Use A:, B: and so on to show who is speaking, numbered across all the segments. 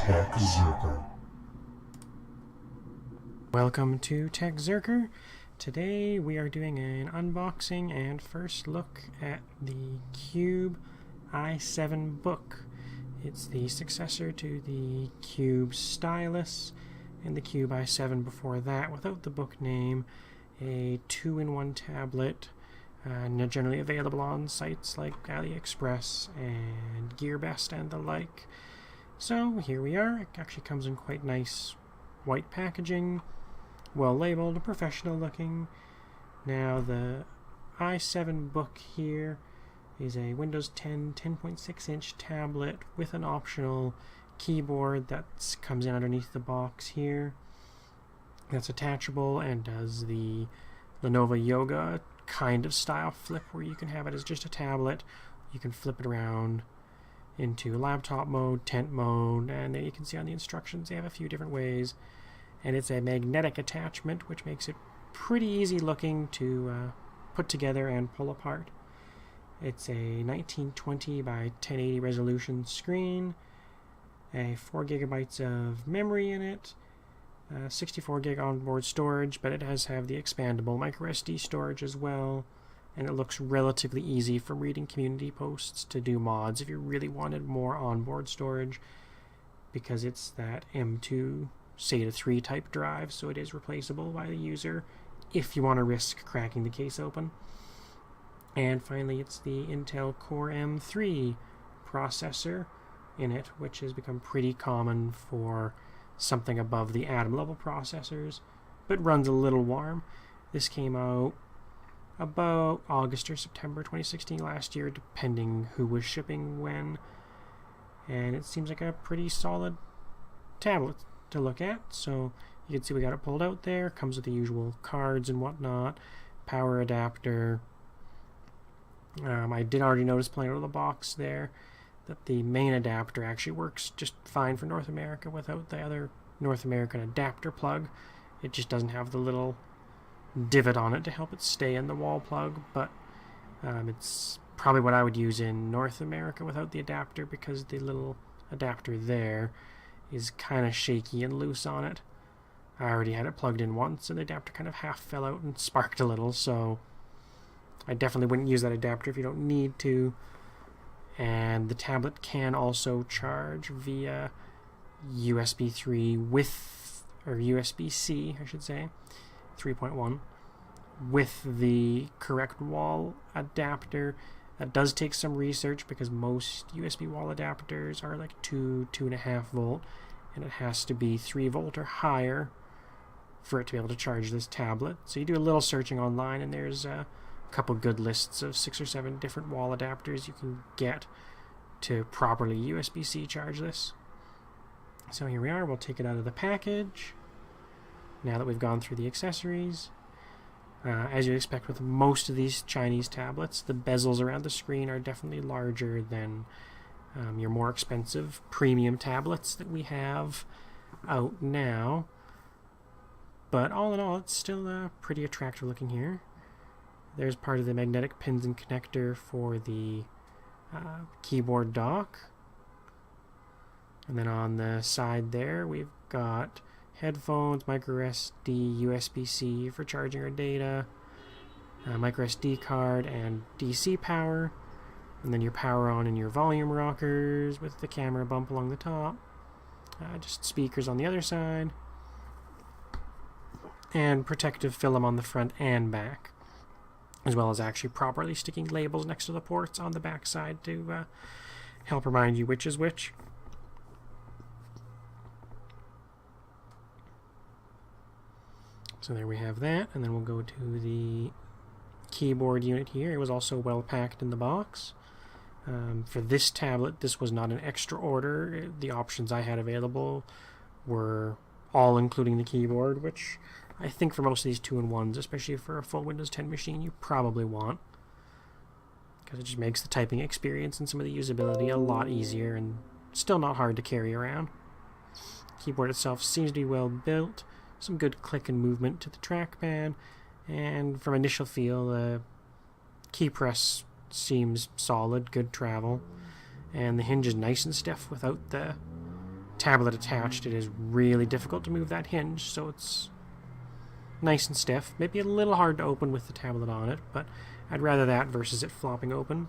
A: TechZerker.
B: Welcome to TechZerker. Today we are doing an unboxing and first look at the Cube i7 book. It's the successor to the Cube Stylus and the Cube i7 before that, without the book name. A 2-in-1 tablet, generally available on sites like AliExpress and GearBest and the like. So here we are. It actually comes in quite nice white packaging, well labeled, professional looking. Now the i7 book here is a Windows 10 10.6 inch tablet with an optional keyboard that comes in underneath the box here. That's attachable and does the Lenovo Yoga kind of style flip, where you can have it as just a tablet. You can flip it around into laptop mode, tent mode, and there you can see on the instructions they have a few different ways. And it's a magnetic attachment, which makes it pretty easy looking to put together and pull apart. It's a 1920 by 1080 resolution screen, a 4 gigabytes of memory in it, 64 gig onboard storage, but it does have the expandable microSD storage as well, and it looks relatively easy from reading community posts to do mods if you really wanted more onboard storage, because it's that M2 SATA 3 type drive, so it is replaceable by the user if you want to risk cracking the case open. And finally, it's the Intel Core M3 processor in it, which has become pretty common for something above the Atom level processors, but runs a little warm. This came out about August or September 2016 last year, depending who was shipping when, and it seems like a pretty solid tablet to look at. So you can see we got it pulled out there, comes with the usual cards and whatnot, power adapter. I did already notice playing with the box there that the main adapter actually works just fine for North America without the other North American adapter plug. It just doesn't have the little divot on it to help it stay in the wall plug, but it's probably what I would use in North America without the adapter, because the little adapter there is kind of shaky and loose on it. I already had it plugged in once and the adapter kind of half fell out and sparked a little, so I definitely wouldn't use that adapter if you don't need to. And the tablet can also charge via USB 3 with, or USB-C I should say, 3.1, with the correct wall adapter. That does take some research, because most USB wall adapters are like 2.5 volt, and it has to be 3 volt or higher for it to be able to charge this tablet. So you do a little searching online, and there's a couple good lists of 6 or 7 different wall adapters you can get to properly USB-C charge this. So here we are. We'll take it out of the package now that we've gone through the accessories. As you'd expect with most of these Chinese tablets, the bezels around the screen are definitely larger than your more expensive premium tablets that we have out now. But all in all, it's still pretty attractive looking here. There's part of the magnetic pins and connector for the keyboard dock. And then on the side there, we've got headphones, microSD, USB-C for charging our data, microSD card, and DC power. And then your power on and your volume rockers with the camera bump along the top. Just speakers on the other side. And protective film on the front and back, as well as actually properly sticking labels next to the ports on the back side to help remind you which is which. So there we have that, and then we'll go to the keyboard unit here. It was also well packed in the box. For this tablet, this was not an extra order. The options I had available were all including the keyboard, which I think for most of these 2-in-1s, especially for a full Windows 10 machine, you probably want, because it just makes the typing experience and some of the usability a lot easier and still not hard to carry around. The keyboard itself seems to be well built, some good click and movement to the trackpad, and from initial feel, the key press seems solid, good travel, and the hinge is nice and stiff without the tablet attached, it is really difficult to move that hinge, so it's nice and stiff. Maybe a little hard to open with the tablet on it, but I'd rather that versus it flopping open.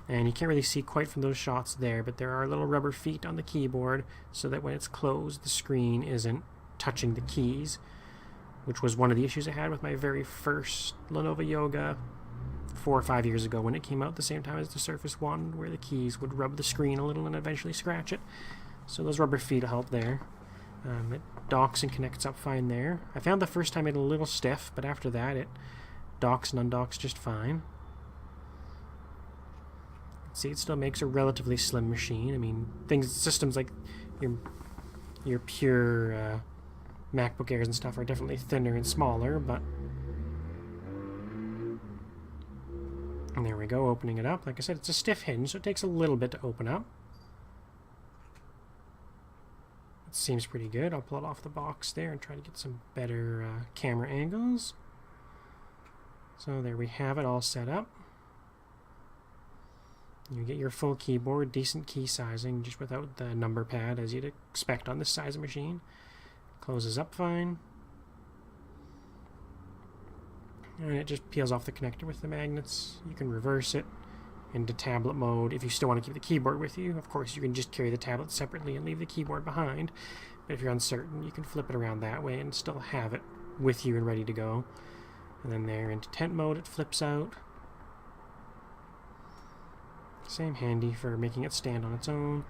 B: And you can't really see quite from those shots there, but there are little rubber feet on the keyboard so that when it's closed, the screen isn't touching the keys, which was one of the issues I had with my very first Lenovo Yoga 4 or 5 years ago when it came out the same time as the Surface One, where the keys would rub the screen a little and eventually scratch it. So those rubber feet will help there. It docks and connects up fine there. I found the first time it a little stiff, but after that it docks and undocks just fine. See, it still makes a relatively slim machine. I mean, systems like your pure MacBook Airs and stuff are definitely thinner and smaller, but... And there we go, opening it up. Like I said, it's a stiff hinge, so it takes a little bit to open up. It seems pretty good. I'll pull it off the box there and try to get some better camera angles. So there we have it all set up. You get your full keyboard, decent key sizing, just without the number pad as you'd expect on this size of machine. Closes up fine. And it just peels off the connector with the magnets. You can reverse it into tablet mode if you still want to keep the keyboard with you. Of course, you can just carry the tablet separately and leave the keyboard behind. But if you're uncertain, you can flip it around that way and still have it with you and ready to go. And then there into tent mode, it flips out. Same handy for making it stand on its own,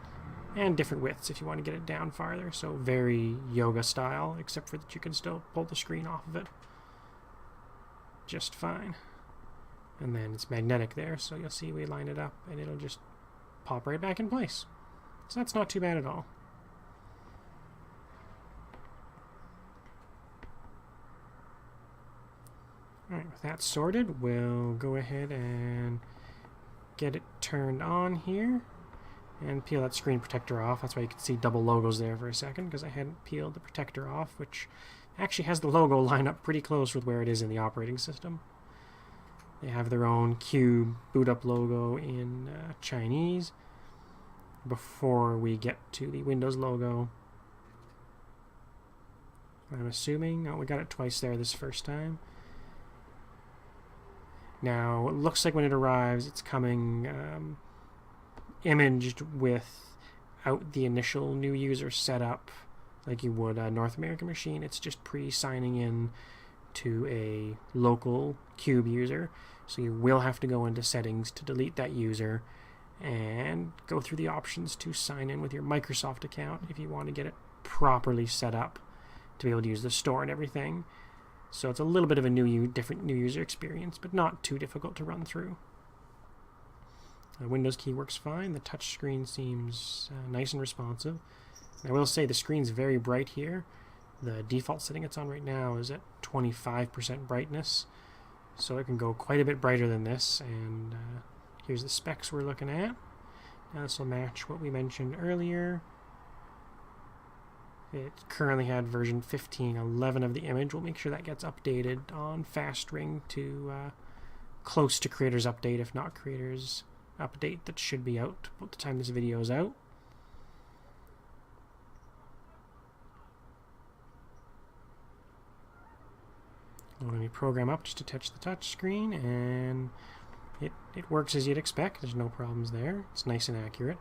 B: and different widths if you want to get it down farther, so very yoga style, except for that you can still pull the screen off of it just fine. And then it's magnetic there, so you'll see we line it up and it'll just pop right back in place. So that's not too bad at all. Alright, with that sorted, we'll go ahead and get it turned on here and peel that screen protector off. That's why you can see double logos there for a second, because I hadn't peeled the protector off, which actually has the logo line up pretty close with where it is in the operating system. They have their own Cube boot up logo in Chinese before we get to the Windows logo. I'm assuming, oh, we got it twice there this first time. Now, it looks like when it arrives, it's coming imaged without the initial new user setup like you would a North American machine. It's just pre-signing in to a local Cube user. So you will have to go into settings to delete that user and go through the options to sign in with your Microsoft account if you want to get it properly set up to be able to use the store and everything. So it's a little bit of a different new user experience, but not too difficult to run through. The Windows key works fine. The touch screen seems nice and responsive. I will say the screen's very bright here. The default setting it's on right now is at 25% brightness, so it can go quite a bit brighter than this. And here's the specs we're looking at. Now this will match what we mentioned earlier. It currently had version 15.11 of the image. We'll make sure that gets updated on Fast Ring to close to Creators Update, if not Creators Update, that should be out about the time this video is out. Loading the program up just to touch the touch screen, and it works as you'd expect. There's no problems there. It's nice and accurate.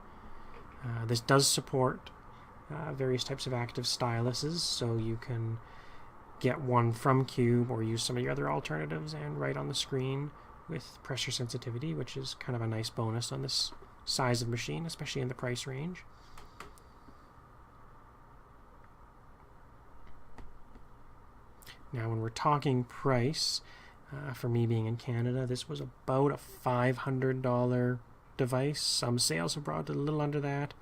B: This does support various types of active styluses, so you can get one from Cube or use some of the other alternatives and write on the screen with pressure sensitivity, which is kind of a nice bonus on this size of machine, especially in the price range. Now when we're talking price, for me being in Canada, this was about a $500 device. Some sales have brought it a little under that.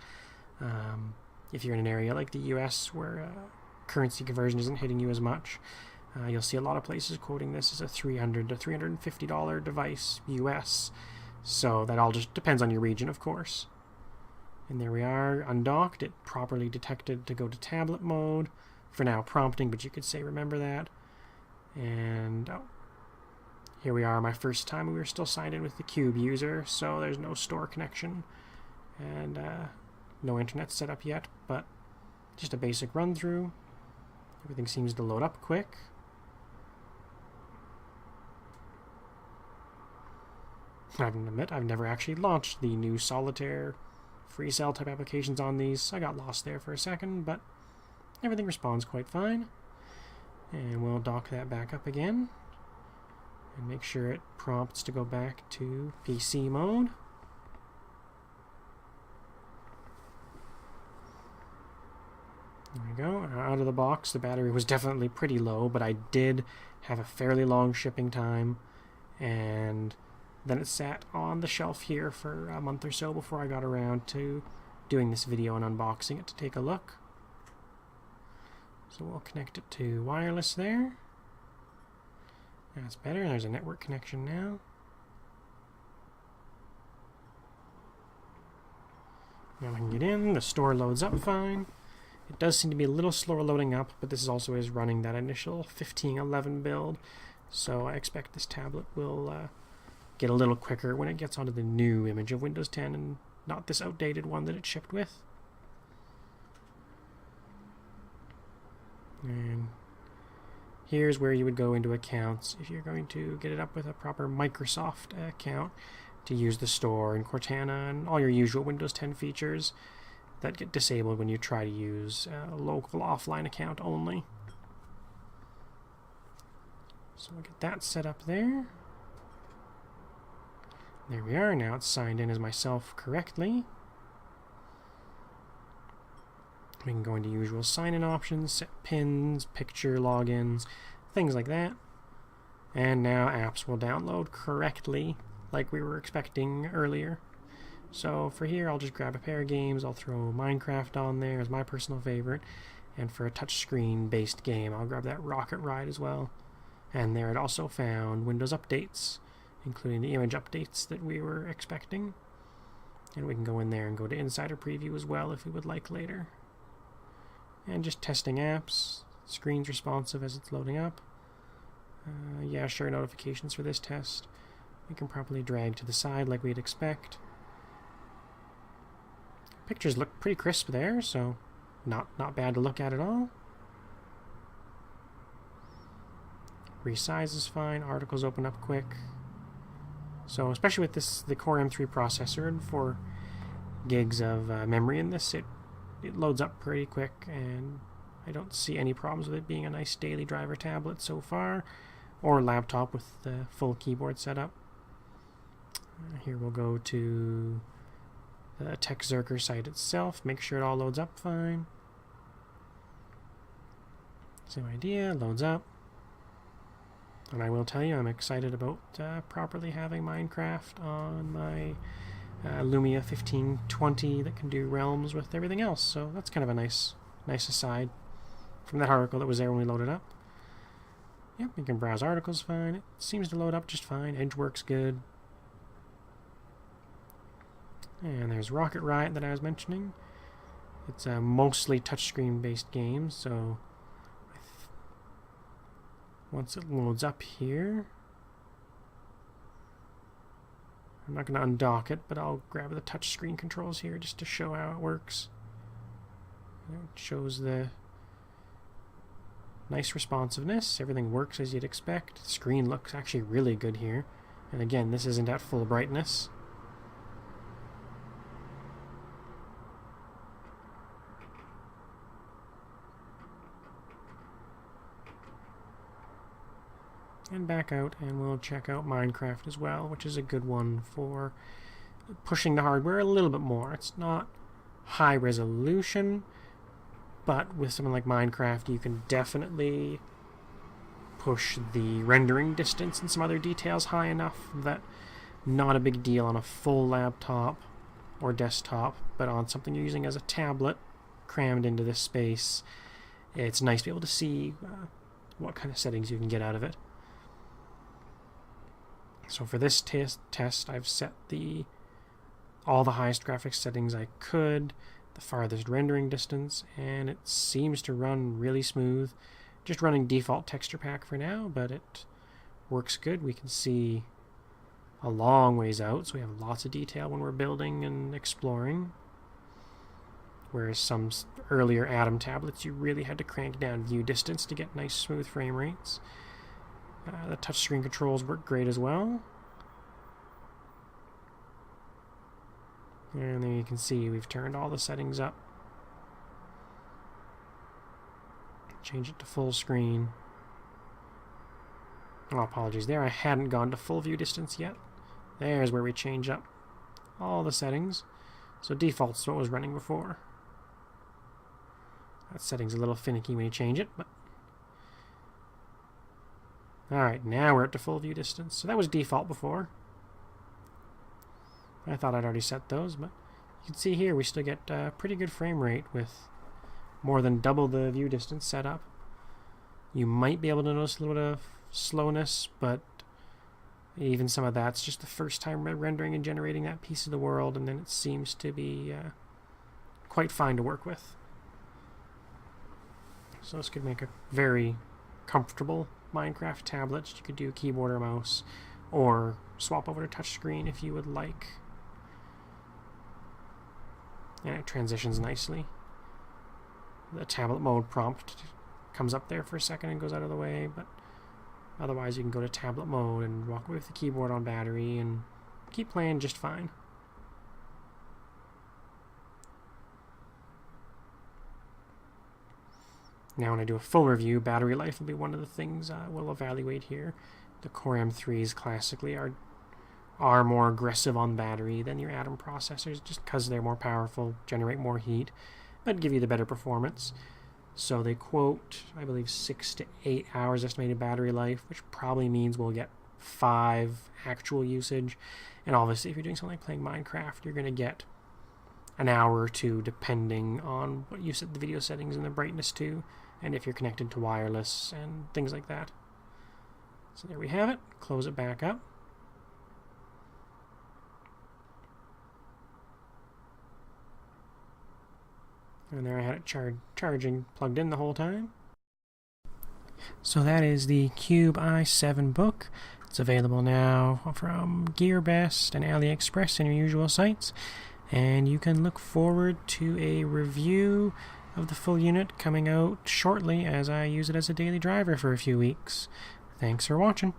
B: If you're in an area like the US where currency conversion isn't hitting you as much, you'll see a lot of places quoting this as a $300 to $350 device US. So that all just depends on your region, of course. And there we are, undocked. It properly detected to go to tablet mode. For now prompting, but you could say remember that. And here we are, my first time. We were still signed in with the Cube user, so there's no store connection. And No internet set up yet, but just a basic run through. Everything seems to load up quick. I have to admit, I've never actually launched the new solitaire free cell type applications on these. I got lost there for a second, but everything responds quite fine. And we'll dock that back up again and make sure it prompts to go back to PC mode. There we go. Out of the box, the battery was definitely pretty low, but I did have a fairly long shipping time, and then it sat on the shelf here for a month or so before I got around to doing this video and unboxing it to take a look. So we'll connect it to wireless there. That's better. There's a network connection now. Now we can get in. The store loads up fine. It does seem to be a little slower loading up, but this also is running that initial 1511 build, so I expect this tablet will get a little quicker when it gets onto the new image of Windows 10 and not this outdated one that it shipped with. And here's where you would go into accounts if you're going to get it up with a proper Microsoft account to use the store and Cortana and all your usual Windows 10 features that get disabled when you try to use a local offline account only. So we'll get that set up there. There we are. Now it's signed in as myself correctly. We can go into usual sign-in options, set pins, picture logins, things like that. And now apps will download correctly like we were expecting earlier. So for here, I'll just grab a pair of games. I'll throw Minecraft on there as my personal favorite. And for a touchscreen-based game, I'll grab that Rocket Ride as well. And there it also found Windows updates, including the image updates that we were expecting. And we can go in there and go to Insider Preview as well if we would like later. And just testing apps. Screen's responsive as it's loading up. Yeah, share notifications for this test. We can properly drag to the side like we'd expect. Pictures look pretty crisp there, so not bad to look at all. Resize is fine. Articles open up quick. So especially with the Core M3 processor and 4 gigs of memory in this, it loads up pretty quick, and I don't see any problems with it being a nice daily driver tablet so far, or laptop with the full keyboard setup. Here we'll go to the TechZerker site itself, make sure it all loads up fine. Same idea, loads up. And I will tell you, I'm excited about properly having Minecraft on my Lumia 1520 that can do realms with everything else. So that's kind of a nice aside from that article that was there when we loaded up. Yep, you can browse articles fine. It seems to load up just fine. Edge works good. And there's Rocket Riot that I was mentioning. It's a mostly touchscreen based game, so once it loads up here, I'm not going to undock it, but I'll grab the touchscreen controls here just to show how it works. It shows the nice responsiveness. Everything works as you'd expect. The screen looks actually really good here. And again, this isn't at full brightness. And back out, and we'll check out Minecraft as well, which is a good one for pushing the hardware a little bit more. It's not high resolution, but with something like Minecraft, you can definitely push the rendering distance and some other details high enough that not a big deal on a full laptop or desktop, but on something you're using as a tablet crammed into this space, it's nice to be able to see what kind of settings you can get out of it. So for this test, I've set all the highest graphics settings I could, the farthest rendering distance, and it seems to run really smooth. Just running default texture pack for now, but it works good. We can see a long ways out, so we have lots of detail when we're building and exploring. whereas some earlier Atom tablets you really had to crank down view distance to get nice smooth frame rates. The touchscreen controls work great as well. And there you can see we've turned all the settings up. Change it to full screen. Oh, apologies there, I hadn't gone to full view distance yet. There's where we change up all the settings. So default's what was running before. That setting's a little finicky when you change it, but... Alright, now we're at the full view distance. So that was default before. I thought I'd already set those, but you can see here we still get pretty good frame rate with more than double the view distance set up. You might be able to notice a little bit of slowness, but even some of that's just the first time rendering and generating that piece of the world, and then it seems to be quite fine to work with. So this could make a very comfortable Minecraft tablet. You could do keyboard or mouse, or swap over to touchscreen if you would like. And it transitions nicely. The tablet mode prompt comes up there for a second and goes out of the way, but otherwise you can go to tablet mode and walk away with the keyboard on battery and keep playing just fine. Now when I do a full review, battery life will be one of the things we'll evaluate here. The Core M3s classically are more aggressive on battery than your Atom processors, just because they're more powerful, generate more heat, but give you the better performance. So they quote, I believe, 6 to 8 hours estimated battery life, which probably means we'll get 5 actual usage. And obviously, if you're doing something like playing Minecraft, you're going to get an hour or two, depending on what you set the video settings and the brightness to, and if you're connected to wireless and things like that. So there we have it. Close it back up. And there I had it charging plugged in the whole time. So that is the Cube i7 book. It's available now from GearBest and AliExpress and your usual sites. And you can look forward to a review of the full unit coming out shortly as I use it as a daily driver for a few weeks. Thanks for watching.